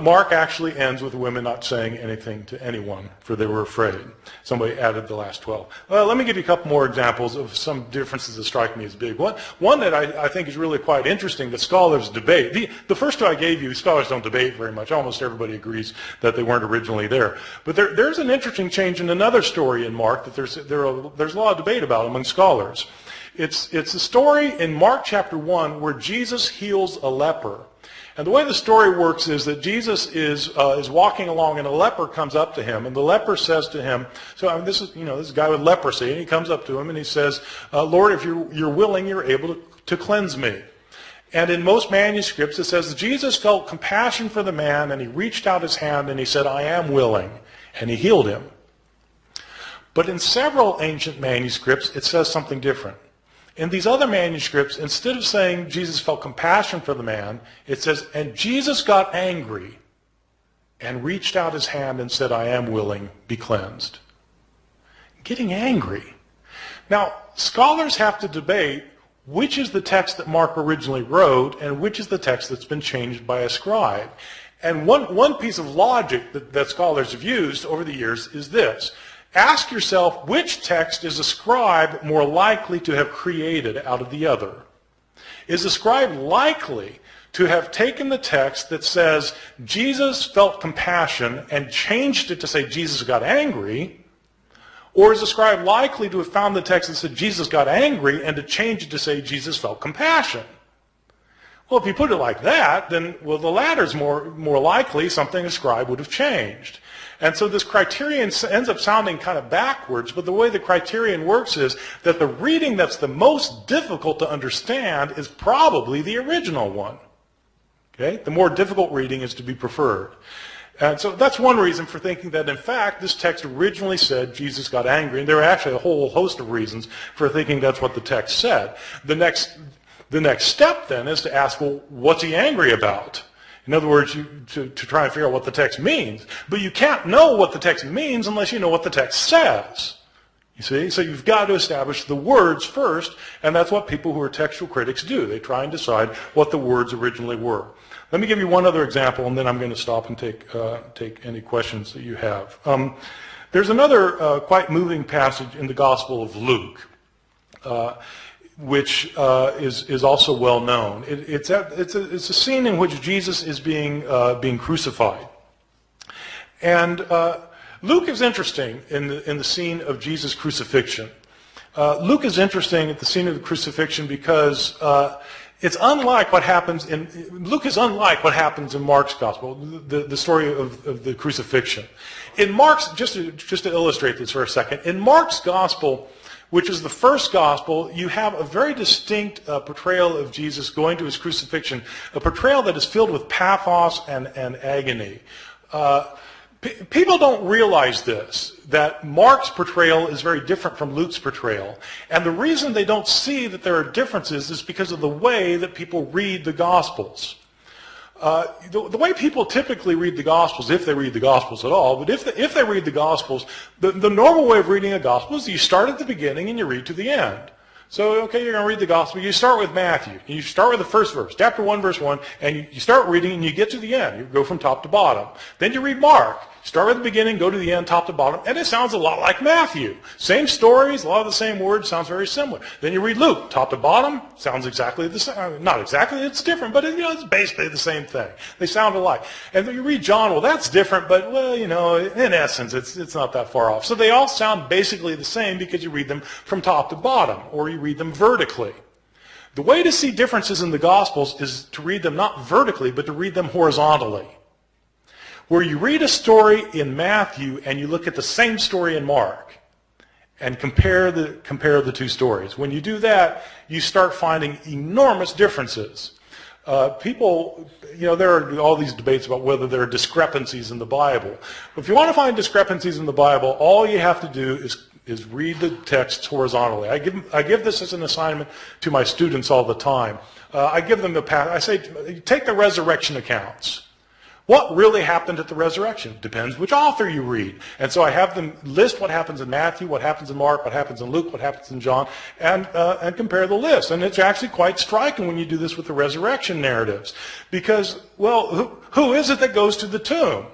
Mark actually ends with the women not saying anything to anyone, for they were afraid. Somebody added the last 12. Let me give you a couple more examples of some differences that strike me as big. One that I think is really quite interesting that scholars debate. The first two I gave you, scholars don't debate very much. Almost everybody agrees that they weren't originally there. But there's an interesting change in another story in Mark that there's a lot of debate about among scholars. It's a story in Mark chapter 1 where Jesus heals a leper. And the way the story works is that Jesus is walking along, and a leper comes up to him, and the leper says to him, this is a guy with leprosy, and he comes up to him and he says, Lord, if you're willing, you're able to cleanse me. And in most manuscripts it says that Jesus felt compassion for the man, and he reached out his hand and he said, I am willing, and he healed him. But in several ancient manuscripts it says something different. In these other manuscripts, instead of saying Jesus felt compassion for the man, it says, and Jesus got angry and reached out his hand and said, I am willing, be cleansed. Getting angry. Now, scholars have to debate which is the text that Mark originally wrote and which is the text that's been changed by a scribe. And one piece of logic that scholars have used over the years is this. Ask yourself, which text is a scribe more likely to have created out of the other? Is the scribe likely to have taken the text that says Jesus felt compassion and changed it to say Jesus got angry? Or is the scribe likely to have found the text that said Jesus got angry and to change it to say Jesus felt compassion? Well, if you put it like that, then, the latter's more likely something a scribe would have changed. And so this criterion ends up sounding kind of backwards, but the way the criterion works is that the reading that's the most difficult to understand is probably the original one. Okay? The more difficult reading is to be preferred. And so that's one reason for thinking that, in fact, this text originally said Jesus got angry, and there are actually a whole host of reasons for thinking that's what the text said. The next step, then, is to ask, well, what's he angry about? In other words, to try and figure out what the text means. But you can't know what the text means unless you know what the text says. You see? So you've got to establish the words first, and that's what people who are textual critics do. They try and decide what the words originally were. Let me give you one other example, and then I'm going to stop and take any questions that you have. There's another quite moving passage in the Gospel of Luke, which is also well known. It's a scene in which Jesus is being crucified, and Luke is interesting in the scene of Jesus' crucifixion. Luke is interesting at the scene of the crucifixion because it's unlike what happens in, Luke is unlike what happens in Mark's gospel, the story of the crucifixion. In Mark's, just to illustrate this for a second, in Mark's gospel, which is the first gospel, you have a very distinct portrayal of Jesus going to his crucifixion, a portrayal that is filled with pathos and agony. People don't realize this, that Mark's portrayal is very different from Luke's portrayal. And the reason they don't see that there are differences is because of the way that people read the Gospels. The way people typically read the Gospels, if they read the Gospels at all, but if they read the Gospels, the normal way of reading a Gospel is you start at the beginning and you read to the end. So, okay, you're going to read the Gospel. You start with Matthew. You start with the first verse, chapter 1, verse 1, and you start reading and you get to the end. You go from top to bottom. Then you read Mark. Start with the beginning, go to the end, top to bottom, and it sounds a lot like Matthew. Same stories, a lot of the same words, sounds very similar. Then you read Luke, top to bottom, sounds exactly the same. Not exactly, it's different, but it's basically the same thing. They sound alike. And then you read John, well, that's different, but, well, in essence, it's not that far off. So they all sound basically the same because you read them from top to bottom, or you read them vertically. The way to see differences in the Gospels is to read them not vertically, but to read them horizontally. Where you read a story in Matthew and you look at the same story in Mark and compare the two stories. When you do that, you start finding enormous differences. People, there are all these debates about whether there are discrepancies in the Bible. If you want to find discrepancies in the Bible, all you have to do is read the texts horizontally. I give this as an assignment to my students all the time. I give them I say, take the resurrection accounts. What really happened at the resurrection? Depends which author you read. And so I have them list what happens in Matthew, what happens in Mark, what happens in Luke, what happens in John, and compare the list. And it's actually quite striking when you do this with the resurrection narratives. Because, well, who is it that goes to the tomb?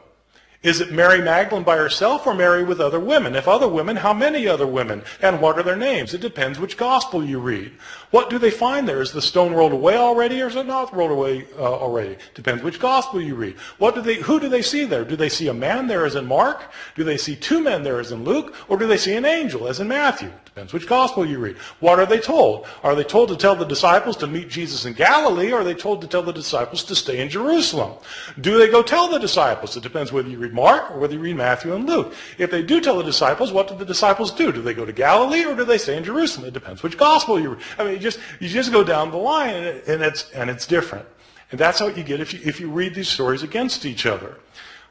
Is it Mary Magdalene by herself or Mary with other women? If other women, how many other women? And what are their names? It depends which gospel you read. What do they find there? Is the stone rolled away already or is it not rolled away already? Depends which gospel you read. Who do they see there? Do they see a man there as in Mark? Do they see two men there as in Luke? Or do they see an angel as in Matthew? Depends which gospel you read. What are they told? Are they told to tell the disciples to meet Jesus in Galilee, or are they told to tell the disciples to stay in Jerusalem? Do they go tell the disciples? It depends whether you read Mark or whether you read Matthew and Luke. If they do tell the disciples, what do the disciples do? Do they go to Galilee or do they stay in Jerusalem? It depends which gospel you read. I mean, you just go down the line and it's different. And that's what you get if you read these stories against each other.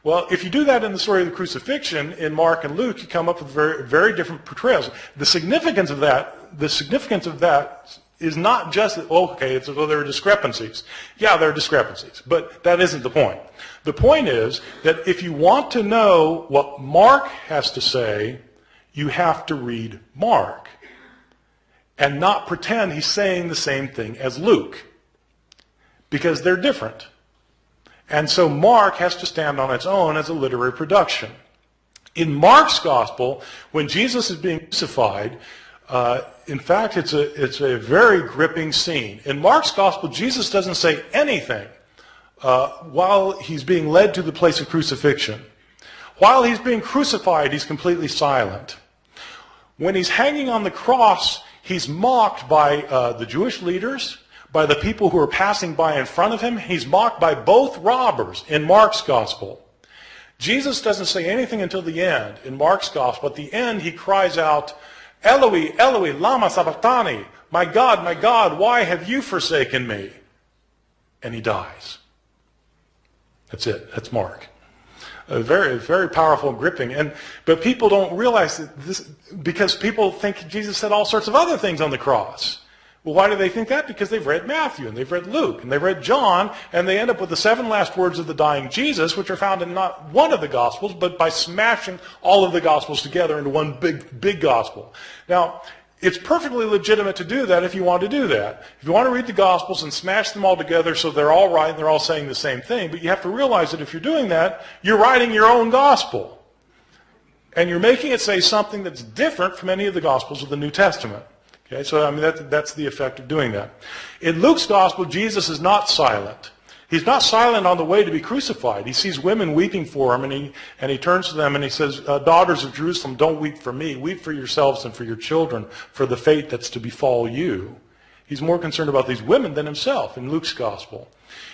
Well, if you do that in the story of the crucifixion in Mark and Luke, you come up with very, very different portrayals. The significance of that is not just that, okay, it's as though there are discrepancies. Yeah, there are discrepancies, but that isn't the point. The point is that if you want to know what Mark has to say, you have to read Mark and not pretend he's saying the same thing as Luke, because they're different. And so Mark has to stand on its own as a literary production. In Mark's gospel, when Jesus is being crucified, in fact, it's a very gripping scene. In Mark's gospel, Jesus doesn't say anything while he's being led to the place of crucifixion. While he's being crucified, he's completely silent. When he's hanging on the cross, he's mocked by the Jewish leaders, by the people who are passing by in front of him. He's mocked by both robbers in Mark's gospel. Jesus doesn't say anything until the end in Mark's gospel. At the end, he cries out, Eloi, Eloi, lama sabachthani, my God, why have you forsaken me? And he dies. That's it. That's Mark. Very, very powerful and gripping. But people don't realize this because people think Jesus said all sorts of other things on the cross. Well, why do they think that? Because they've read Matthew, and they've read Luke, and they've read John, and they end up with the 7 last words of the dying Jesus, which are found in not one of the Gospels, but by smashing all of the Gospels together into one big Gospel. Now, it's perfectly legitimate to do that if you want to do that. If you want to read the Gospels and smash them all together so they're all right and they're all saying the same thing, but you have to realize that if you're doing that, you're writing your own Gospel. And you're making it say something that's different from any of the Gospels of the New Testament. Okay, so I mean that's the effect of doing that. In Luke's gospel, Jesus is not silent. He's not silent on the way to be crucified. He sees women weeping for him, and he turns to them and he says, daughters of Jerusalem, don't weep for me. Weep for yourselves and for your children, for the fate that's to befall you. He's more concerned about these women than himself in Luke's gospel.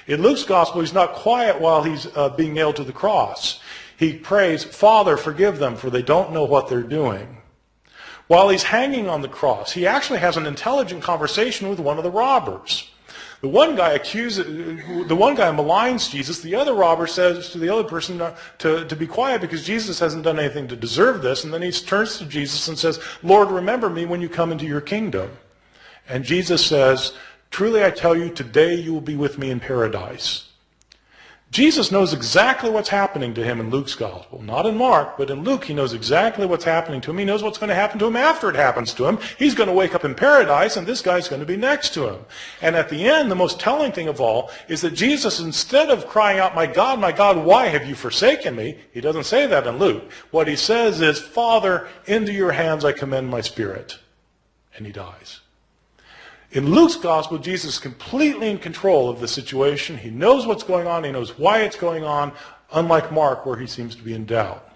In Luke's gospel, he's not quiet while he's being nailed to the cross. He prays, Father, forgive them, for they don't know what they're doing. While he's hanging on the cross, he actually has an intelligent conversation with one of the robbers. The one guy maligns Jesus. The other robber says to the other person to be quiet because Jesus hasn't done anything to deserve this. And then he turns to Jesus and says, Lord, remember me when you come into your kingdom. And Jesus says, truly I tell you, today you will be with me in paradise. Jesus knows exactly what's happening to him in Luke's gospel. Not in Mark, but in Luke he knows exactly what's happening to him. He knows what's going to happen to him after it happens to him. He's going to wake up in paradise and this guy's going to be next to him. And at the end, the most telling thing of all is that Jesus, instead of crying out, my God, why have you forsaken me? He doesn't say that in Luke. What he says is, Father, into your hands I commend my spirit. And he dies. In Luke's gospel, Jesus is completely in control of the situation. He knows what's going on. He knows why it's going on, unlike Mark, where he seems to be in doubt.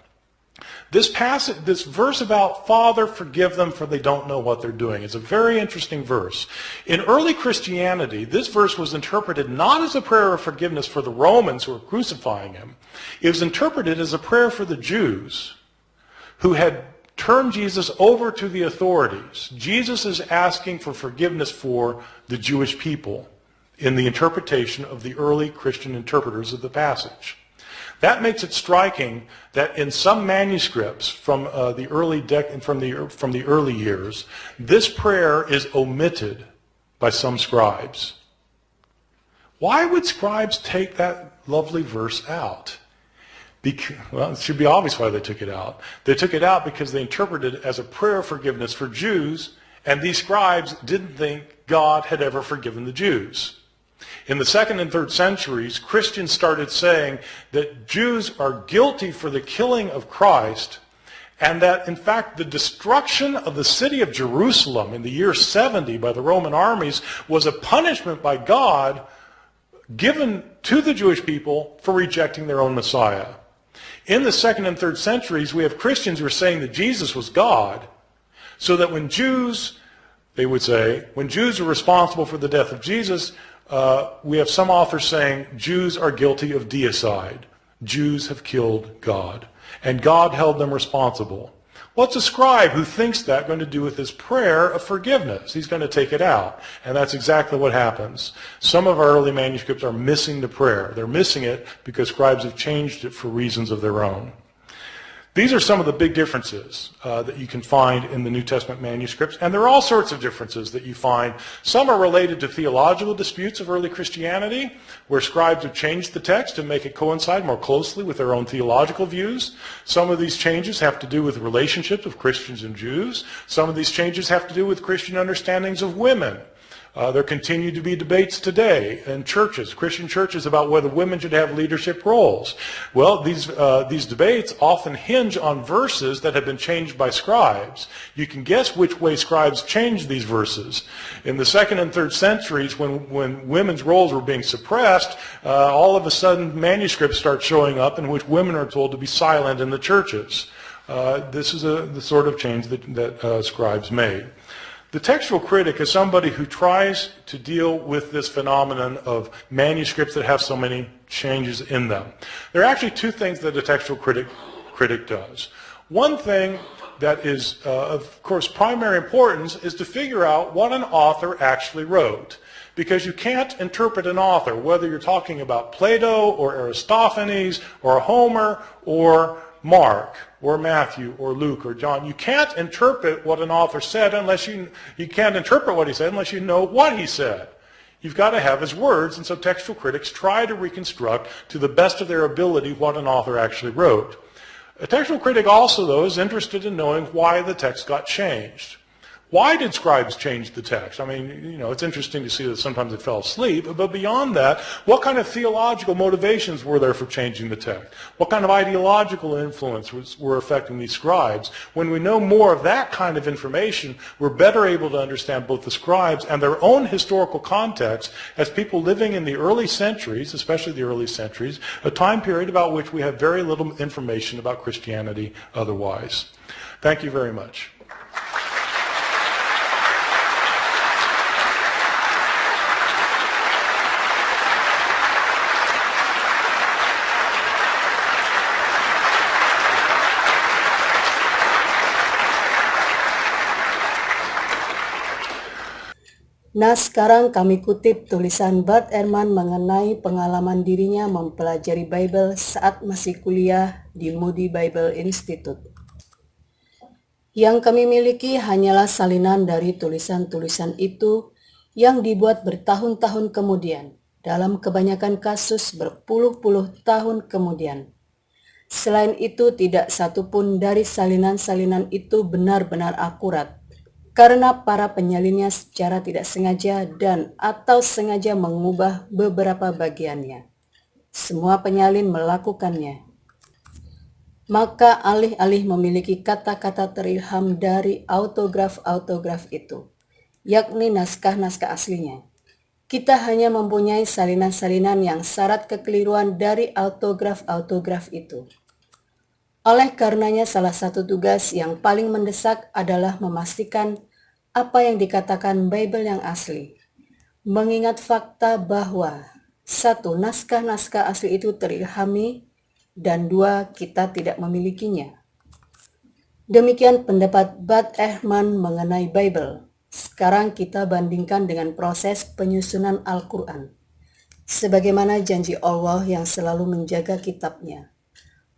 This verse about Father, forgive them, for they don't know what they're doing, is a very interesting verse. In early Christianity, this verse was interpreted not as a prayer of forgiveness for the Romans who were crucifying him. It was interpreted as a prayer for the Jews who had turn Jesus over to the authorities. Jesus is asking for forgiveness for the Jewish people in the interpretation of the early Christian interpreters of the passage. That makes it striking that in some manuscripts from the early years, this prayer is omitted by some scribes. Why would scribes take that lovely verse out? Well, it should be obvious why they took it out. They took it out because they interpreted it as a prayer of forgiveness for Jews, and these scribes didn't think God had ever forgiven the Jews. In the 2nd and 3rd centuries, Christians started saying that Jews are guilty for the killing of Christ, and that, in fact, the destruction of the city of Jerusalem in the year 70 by the Roman armies was a punishment by God given to the Jewish people for rejecting their own Messiah. In the 2nd and 3rd centuries, we have Christians who are saying that Jesus was God, so that when Jews, they would say, when Jews are responsible for the death of Jesus, we have some authors saying Jews are guilty of deicide. Jews have killed God, and God held them responsible. What's a scribe who thinks that going to do with his prayer of forgiveness? He's going to take it out. And that's exactly what happens. Some of our early manuscripts are missing the prayer. They're missing it because scribes have changed it for reasons of their own. These are some of the big differences that you can find in the New Testament manuscripts, and there are all sorts of differences that you find. Some are related to theological disputes of early Christianity, where scribes have changed the text to make it coincide more closely with their own theological views. Some of these changes have to do with relationships of Christians and Jews. Some of these changes have to do with Christian understandings of women. There continue to be debates today in churches, Christian churches, about whether women should have leadership roles. Well, these debates often hinge on verses that have been changed by scribes. You can guess which way scribes changed these verses. In the 2nd and 3rd centuries, when women's roles were being suppressed, all of a sudden manuscripts start showing up in which women are told to be silent in the churches. This is the sort of change that scribes made. The textual critic is somebody who tries to deal with this phenomenon of manuscripts that have so many changes in them. There are actually two things that a textual critic does. One thing that is, of course, primary importance is to figure out what an author actually wrote. Because you can't interpret an author, whether you're talking about Plato or Aristophanes or Homer or Mark or Matthew or Luke or John. You can't interpret what an author said unless you can't interpret what he said unless you know what he said. You've got to have his words, and so textual critics try to reconstruct to the best of their ability what an author actually wrote. A textual critic also, though, is interested in knowing why the text got changed. Why did scribes change the text? I mean, it's interesting to see that sometimes they fell asleep, but beyond that, what kind of theological motivations were there for changing the text? What kind of ideological influence were affecting these scribes? When we know more of that kind of information, we're better able to understand both the scribes and their own historical context as people living in the early centuries, especially the early centuries, a time period about which we have very little information about Christianity otherwise. Thank you very much. Nah, sekarang kami kutip tulisan Barth Erhman mengenai pengalaman dirinya mempelajari Bible saat masih kuliah di Moody Bible Institute. Yang kami miliki hanyalah salinan dari tulisan-tulisan itu yang dibuat bertahun-tahun kemudian, dalam kebanyakan kasus berpuluh-puluh tahun kemudian. Selain itu, tidak satupun dari salinan-salinan itu benar-benar akurat, karena para penyalinnya secara tidak sengaja dan atau sengaja mengubah beberapa bagiannya. Semua penyalin melakukannya. Maka alih-alih memiliki kata-kata terilham dari autograf-autograf itu, yakni naskah-naskah aslinya, kita hanya mempunyai salinan-salinan yang syarat kekeliruan dari autograf-autograf itu. Oleh karenanya, salah satu tugas yang paling mendesak adalah memastikan apa yang dikatakan Bible yang asli. Mengingat fakta bahwa 1. Naskah-naskah asli itu terilhami, dan 2. Kita tidak memilikinya. Demikian pendapat Barth Erhman mengenai Bible. Sekarang kita bandingkan dengan proses penyusunan Al-Quran. Sebagaimana janji Allah yang selalu menjaga kitabnya,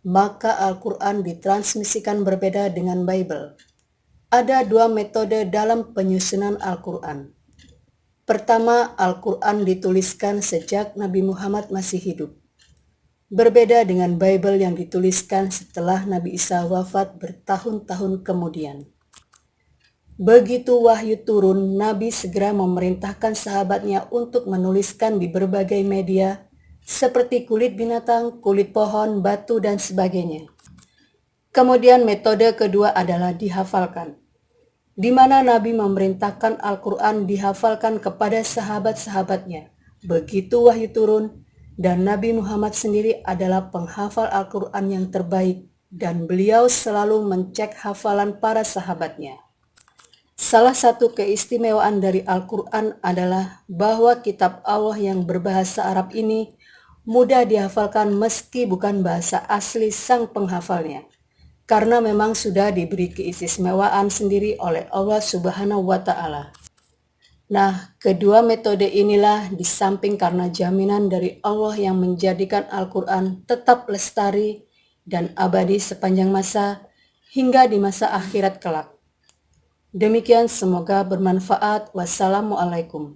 maka Al-Quran ditransmisikan berbeda dengan Bible. Ada 2 metode dalam penyusunan Al-Quran. Pertama, Al-Quran dituliskan sejak Nabi Muhammad masih hidup. Berbeda dengan Bible yang dituliskan setelah Nabi Isa wafat bertahun-tahun kemudian. Begitu wahyu turun, Nabi segera memerintahkan sahabatnya untuk menuliskan di berbagai media, seperti kulit binatang, kulit pohon, batu, dan sebagainya. Kemudian metode kedua adalah dihafalkan, di mana Nabi memerintahkan Al-Quran dihafalkan kepada sahabat-sahabatnya. Begitu wahyu turun, dan Nabi Muhammad sendiri adalah penghafal Al-Quran yang terbaik, dan beliau selalu mencek hafalan para sahabatnya. Salah satu keistimewaan dari Al-Quran adalah bahwa kitab Allah yang berbahasa Arab ini mudah dihafalkan meski bukan bahasa asli sang penghafalnya, karena memang sudah diberi keistimewaan sendiri oleh Allah Subhanahu wa Ta'ala. Nah, kedua metode inilah di samping karena jaminan dari Allah yang menjadikan Al-Quran tetap lestari dan abadi sepanjang masa hingga di masa akhirat kelak. Demikian, semoga bermanfaat. Wassalamualaikum.